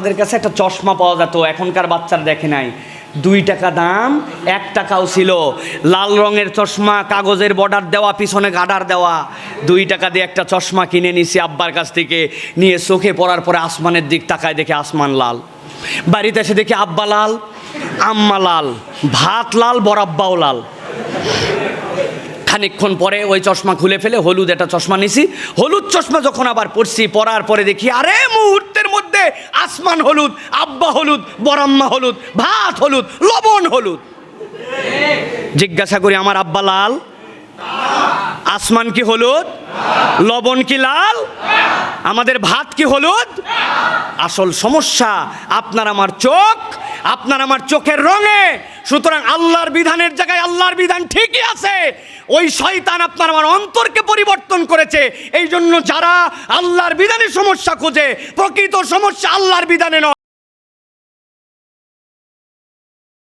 আমাদের কাছে একটা চশমা পাওয়া যেত, এখনকার বাচ্চারা দেখে নাই। 2 টাকা দাম, 1 টাকাও ছিল। লাল রঙের চশমা, কাগজের বর্ডার দেওয়া, পিছনে গার্ডার দেওয়া। 2 টাকা দিয়ে একটা চশমা কিনে নিছি আব্বার কাছ থেকে। নিয়ে চোখে পড়ার পরে আসমানের দিক তাকায়, দেখে আসমান লাল। বাড়িতে এসে দেখি আব্বা লাল, আম্মা লাল, ভাত লাল, বড়াব্বাও লাল। খানিকক্ষণ পরে ওই চশমা খুলে ফেলে হলুদ একটা চশমা নিছি। হলুদ চশমা যখন আবার পরছি, পরার পরে দেখি আরে মুহূর্তের মধ্যে আসমান হলুদ, আব্বা হলুদ, বড়াম্মা হলুদ, ভাত হলুদ, লবণ হলুদ। জিজ্ঞাসা করি, আমার আব্বা লাল, আসমান কি হলুদ, লবণ কি লাল, আমাদের ভাত কি হলুদ? আসল সমস্যা আপনার আমার চোখ, আপনার আমার চোখের রঙে। সুতরাং আল্লাহর বিধানের জায়গায় আল্লাহর বিধান ঠিকই আছে, ওই শয়তান আপনার আমার অন্তরকে পরিবর্তন করেছে। এই জন্য যারা আল্লাহর বিধানের সমস্যা খোঁজে, প্রকৃত সমস্যা আল্লাহর বিধানে নয়।